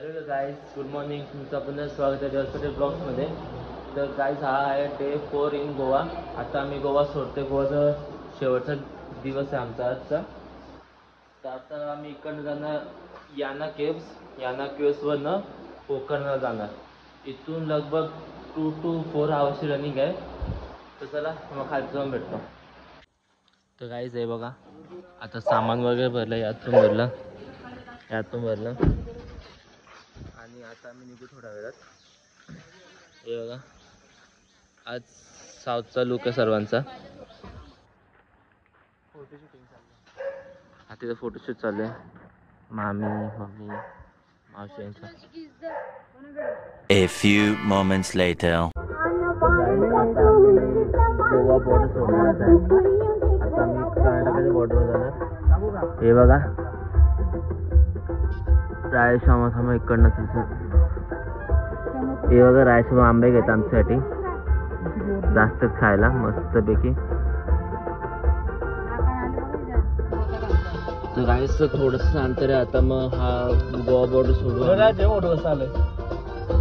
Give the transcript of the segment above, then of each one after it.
Hello guys, good morning. तुमचं पुन्हा स्वागत आहे जसपटे ब्लॉग्समध्ये. तर गाईज, हा आहे डे 4 इन गोवा. आता आम्ही गोवा सोडते. गोवाचा शेवटचा दिवस आहे आमचा आजचा. तर आता आम्ही इकडनं जाणार याना केव्सवरनं कोकणला जाणार. इथून लगभग 2 to 4 आवर्सची रनिंग आहे. तर चला मग खाली जाऊन भेटतो. तर गाईज आहे बघा, आता सामान वगैरे भरलं, यातून भरलं आणि आता आम्ही निघू थोड्या वेळात. हे बघा, आज साऊथचा लुक आहे सर्वांचा. फोटोशूटिंग चालू आहे. हा तिथं फोटोशूट चालू आहे. मामी, मम्मी, मावशी यांचा. A few moments later. Goa border सोडणार आहे. आता आम्ही कर्नाटकाच्या बॉर्डरवर जाणार. हे बघा, रायश्यामा इकडनं हे बघा, रायश्यामा आंबे घेतात आमच्यासाठी जास्तच खायला मस्तपैकी. तर गाईचं थोडंसं अंतर आहे. आता मग हा गोवा बॉर्डर सोडून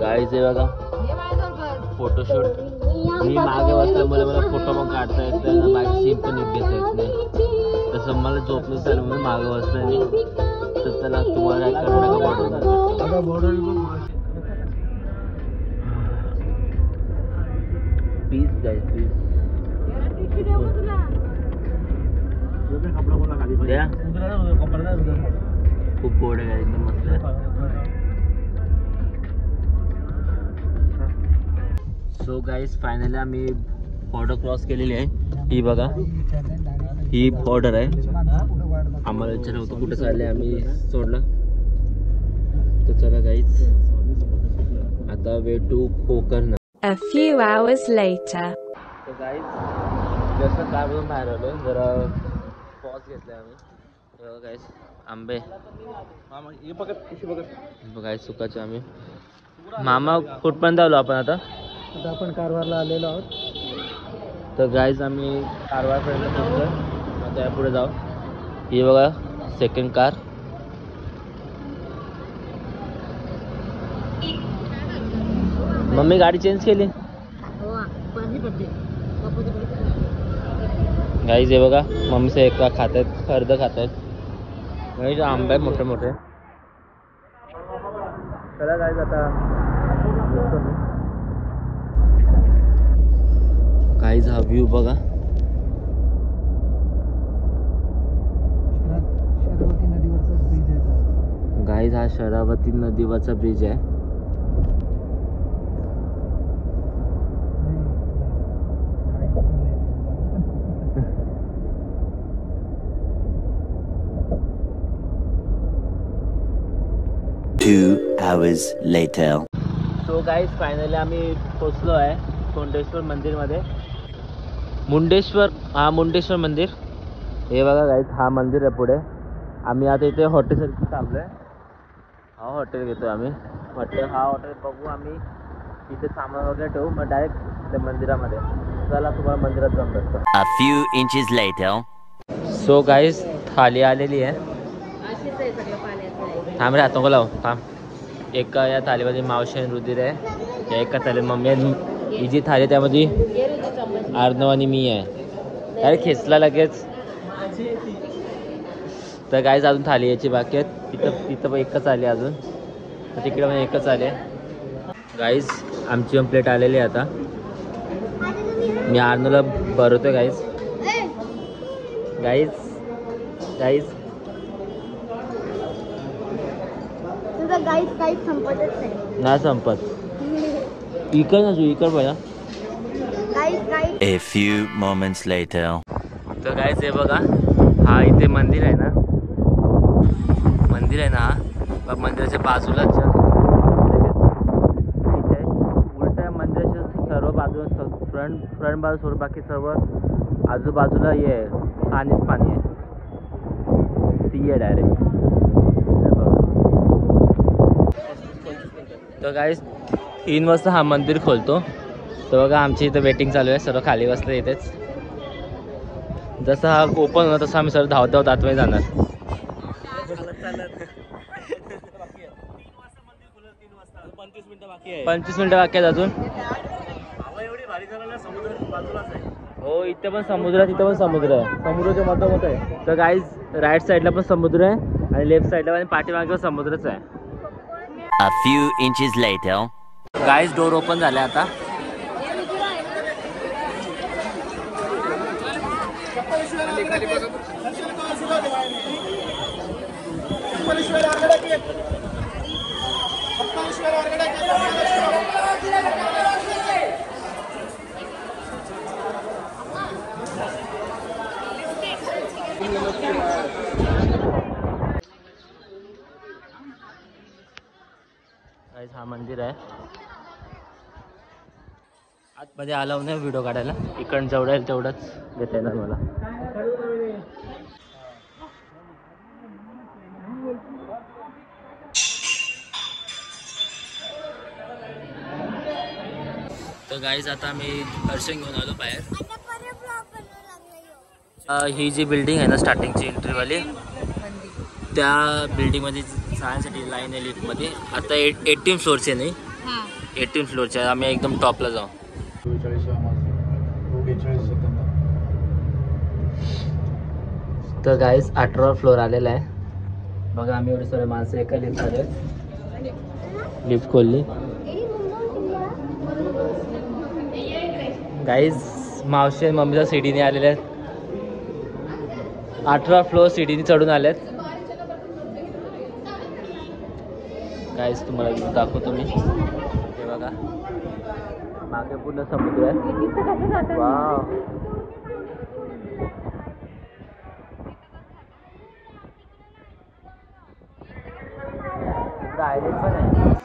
गाईज हे बघा, फोटोशूट. मी मागे बसल्यामुळे मला फोटो पण काढता येत नाही, माझी सीन पण घेता येत नाही. तसं मला झोपलं झालं म्हणून मागे बसलं नाही. तर त्याला तुम्हाला पीस गाईज, पीस खूप गोड आहे गाईज, एकदम मस्त आहे. सो गाईज, फायनली आम्ही बॉर्डर क्रॉस केलेली आहे. ही बघा, ही बॉर्डर आहे. आम्हाला विचार होतं कुठं चालले, आम्ही सोडलं. तर चला गाईज, आता way to Konkan. A few hours later. तर गाईज, जसं कारवरून बाहेर आलो, जरा पॉज घेतला आम्ही. बघा गाईज, आंबे बघा सुकाचे आम्ही. मामा कुठपर्यंत आलो आपण आता आपण कारवारला आलेलो आहोत. तर गाईज, आम्ही कारवारपर्यंत पोहोचलो. आता पुढे जाऊ. हे बघा, सेकंड कार. मम्मी गाडी चेंज केली. गाईज हे बघा, मम्मीचं एका खात आहेत, अर्ध खात आहेत. गाईज आंबे मोठे मोठे. चला गाईज, आता गाईज हा व्ह्यू बघा. शरावती नदीवरचा ब्रिज आहे. गाईज हा शरावती नदीवरचा ब्रिज आहे. Two hours later. So guys, finally आम्ही पोचलो आहे मुंडेश्वर मंदिरमध्ये. मुंडेश्वर मंदिर. हे बघा गाईज, हा मंदिर आहे पुढे. आम्ही आता इथे हॉटेलसाठी थांबलो आहे. हा हॉटेल घेतो आम्ही. हा हॉटेल बघू आम्ही. इथे सामान वगैरे ठेवू, मग डायरेक्ट मंदिरामध्ये. चला तुम्हाला मंदिरात जाऊन भेटतो. A few inches later. So guys, थाली आलेली आहे. थांब रे, हातों को लाव, थांब. एका या थालीमध्ये मावशी आणि रुधिर आहे. या एका थालीत मम्मी आहे. ही जी थाली त्यामध्ये अर्णव आणि मी आहे. अरे खेचला लगेच. तर गाईज, अजून थाली याची बाकी आहेत. तिथं एकच आली अजून. तर तिकडे पण एकच आली आहे. गाईज, आमची पण प्लेट आलेली आहे आता. मी अर्णवला भरवतोय गाईज. गाईस संपतच नाही. नाही संपत. इकड बघा. A few moments later. तर गाईज हे बघा, हा इथे मंदिर आहे ना, हा मंदिराच्या बाजूला उलट्या मंदिराच्या सर्व बाजूला फ्रंट बाजू सोड, बाकी सर्व आजूबाजूला हे आहे, पाणी आहे. सी आहे डायरेक्ट. तर गाईज, 3 वाजता हा मंदिर खोलतो. तर बघा, आमची इथं वेटिंग चालू आहे. सर्व खाली बसले इथेच. जसं हा ओपन होता तसं आम्ही सर्व धावत आतमध्ये जाणार. 25 मिनिटं बाकी आहेत अजून. हो इथे पण समुद्र आहे, तिथे पण समुद्र आहे, समुद्राच्या मधोमध आहे. तर गाईज राईट साईडला पण समुद्र आहे आणि लेफ्ट साईडला पण पाठीमागे पण समुद्रच आहे. A few inches later. Guys door open झाले आता. हा मंदिर आहे. आतमध्ये आलाव नाही व्हिडिओ काढायला, इकडं जेवढं येईल तेवढंच देता येणार मला. तर गाईज आता आम्ही दर्शन घेऊन आलो बाहेर. ही जी बिल्डिंग आहे ना स्टार्टिंगची एंट्रीवाली, त्या बिल्डिंगमध्ये जाण्यासाठी लाईन आहे लिफ्टमध्ये. आता 18 फ्लोअरचे नाही, 18 फ्लोअरचे आम्ही एकदम टॉपला जाऊ. तर गाईज 18वा फ्लोअर आलेला आहे बघा. आम्ही एवढे सगळे माणसं एका लिफ्टमध्ये, लिफ्ट खोलली. गाईज मावशी मम्मीच्या सीडीने आलेल्या आहेत. 18वा फ्लोअर सीडीने चढून आलेत. गाईज तुम्हाला दाखवतो मी. हे बघा मागे पूर्ण समुद्र आहे. वाव आयलंड पण आहे.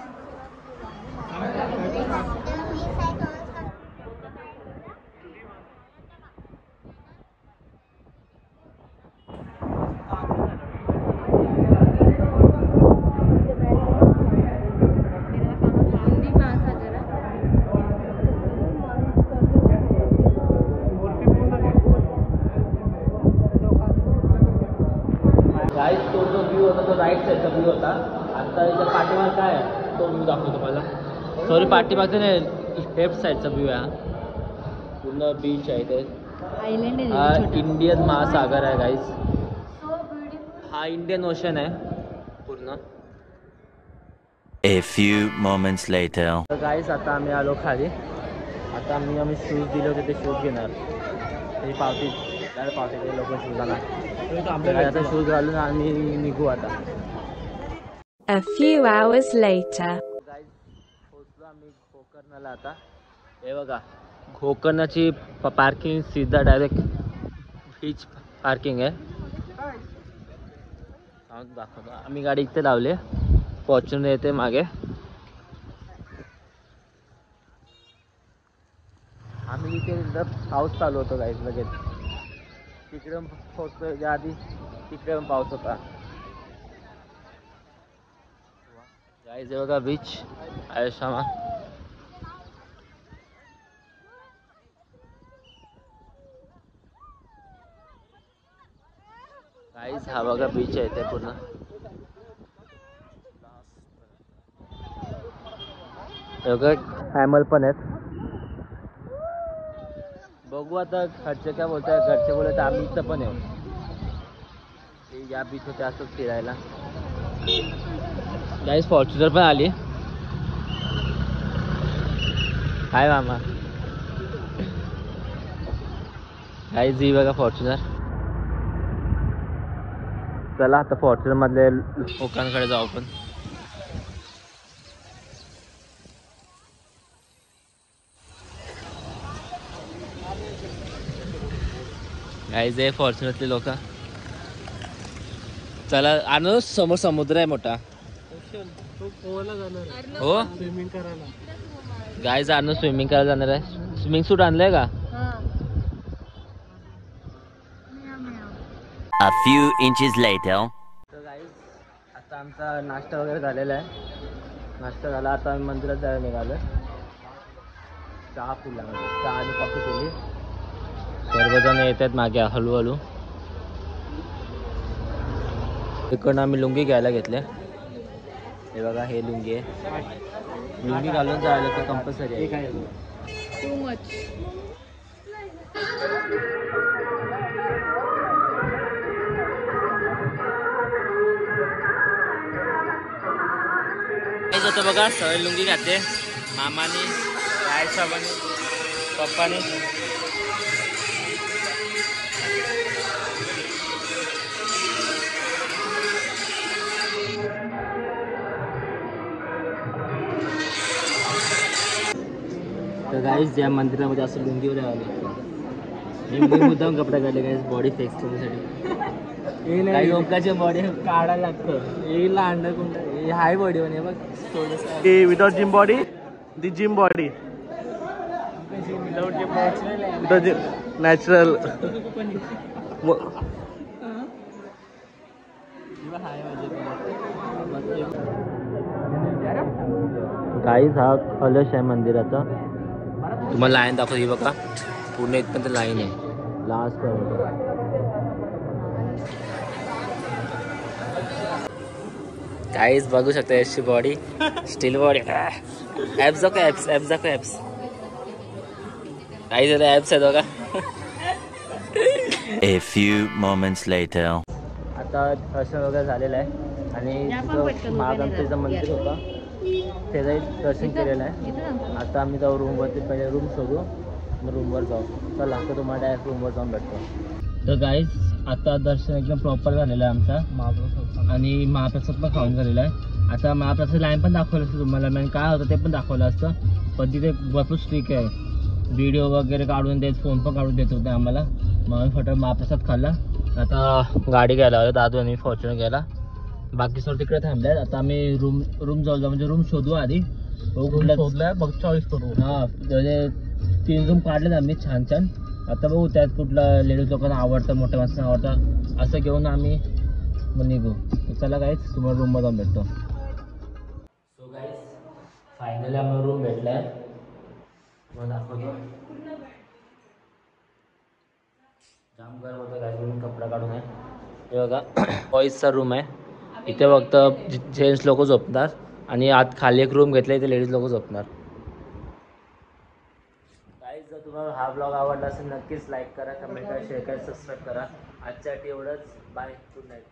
गाईज तो जो व्ह्यू होता तो राईट साईडचा व्ह्यू होता. आता इथं पाठीमाग काय आहे तो व्ह्यू दाखवतो मला. सॉरी पाठीमागचा नाही, लेफ्ट साईडचा व्ह्यू आहे. पूर्ण बीच आहे इथे. हा इंडियन महासागर आहे गाईज. हा इंडियन ओशन आहे पूर्ण. A few moments later. तर गाईज आता आम्ही आलो खाली. आता आम्ही शूज दिले होते ते शूज घेणार. ते पावती ते लोक शूज आणणार. आता शूज घालून आम्ही निघू आता. A few hours later. Guys पोहोचलो आम्ही गोकर्णाला आता. हे बघा गोकर्णाची पार्किंग सीधा डायरेक्ट बीच पार्किंग आहे. दाखवतो. आम्ही गाडी इथे लावली, फॉर्च्युनर येते मागे. आम्ही इथे पाऊस चालू होतो गाईज लगेच. तिकडे पोहोचतो आधी तिकडे पण पाऊस होता. गाईज हे बघा बीच आयुष्यामा. गाईज हा बघा बीच आहे ते पूर्ण. ॲमल पण आहेत. बघू आता घरचे काय बोलतात. घरचे बोलत आम्ही इथं पण येऊ. या बीच होते असंच फिरायला. गाईज फॉर्च्युनर पण आली. हाय मामा. गाईज ही बघा फॉर्च्युनर. चला आता फॉर्च्युनर मधले लोकांकडे जाऊ आपण. गाईज आहे फॉर्च्युनरतले लोक. चला आणू समोर समुद्र आहे मोठा. हो स्विमिंग करायला. गाईज आणू स्विमिंग करायला जाणार आहे. स्विमिंग सूट आणलंय का? A few inches later. तर गाईज आता आमचा नाश्ता वगैरे झालेला आहे. नाश्ता झाला आता आम्ही मंदिरात जायला निघालो. चहा पिला, चहा आणि कॉफी पिली. सर्वजण येत आहेत मागे हळूहळू. इकडनं आम्ही लुंगी घ्यायला घेतले. हे बघा हे लुंगी आहे. लुंगी घालून जायला तर कंपल्सरी आहे. Too much. हेच होतं बघा सगळे लुंगी घातले. मामानी आयशाबानी पप्पानी. तर गाईज या मंदिरामध्ये असं लुंगीवर यावं लागतं. मी मुद्दाम कपडे काढले गाईज बॉडी फ्लेक्स करण्यासाठी. काही लोकांची बॉडी काढायला लागतं. येईल अंडर कोणतं हाय बॉडी म्हणे बघ थोडंसं. विदाउट जिम बॉडी दी जिम बॉडी नॅचरल. गाईज हा कलश आहे मंदिराचा. तुम्हाला लाईन दाखवतो. ही बघा पूर्ण इथपर्यंत लाईन आहे लास्ट पर्यंत. गाईज बघू शकता याची बॉडी स्टील बॉडी. ॲप्स दाखव ॲप्स ॲप्स दाखव ॲप्स. गाईज आता ॲप्स आहेत बघा. A few moments later. आता दर्शन वगैरे झालेलं आहे आणि तिथं महागणपतीचं मंदिर होतं त्याचंही दर्शन केलेलं आहे. आता आम्ही जाऊ रूमवरती. पहिले रूम शोधू मग रूमवर जाऊ. चला तर तुम्हाला डायरेक्ट रूमवर जाऊन भेटतो. तर गाईज आता दर्शन एकदम प्रॉपर झालेलं आहे आमचा आणि महाप्रसाद पण खाऊन झालेला आहे. आता महाप्रसाद लाईन पण दाखवलं असतं तुम्हाला. मॅन काय होतं ते पण दाखवलं असतं पण तिथे भरपूर स्ट्रिक आहे. व्हिडिओ वगैरे काढून देत फोन पण काढून देत होते आम्हाला. मग आम्ही फटाफट महाप्रसाद खाल्ला. आता गाडी घ्यायला आलो दादू आणि फॉर्च्युनर घ्यायला. बाकी सर्व तिकडे थांबले आहेत. आता आम्ही रूम जाऊ म्हणजे रूम शोधू आधी. कुठल्या शोधल्या बघ चॉईस करू. हां म्हणजे 3 रूम काढलेत आम्ही छान छान. आता बघू त्यात कुठलं लेडीज लोकांना आवडतं मोठ्या माणसांना आवडतं असं घेऊन आम्ही मग निघू. चला गाईज तुम्हाला रूममध्ये जाऊन भेटतो. सो गाईज फायनली आम्हाला रूम भेटला आहे. मग दाखवतो. जाम गरम होतं गाईज म्हणून कपडा काढून आहे. हे बघा बॉईजचा रूम आहे. इथे फक्त जेंट्स लोक झोपणार आणि आत खाली एक रूम घेतला इथे लेडीज लोक झोपणार. गाईज जर तुम्हाला हा ब्लॉग आवडला असेल नक्कीच लाईक करा, कमेंट करा, शेअर करा, सबस्क्राईब करा. आजच्यासाठी एवढंच. बाय. Good night.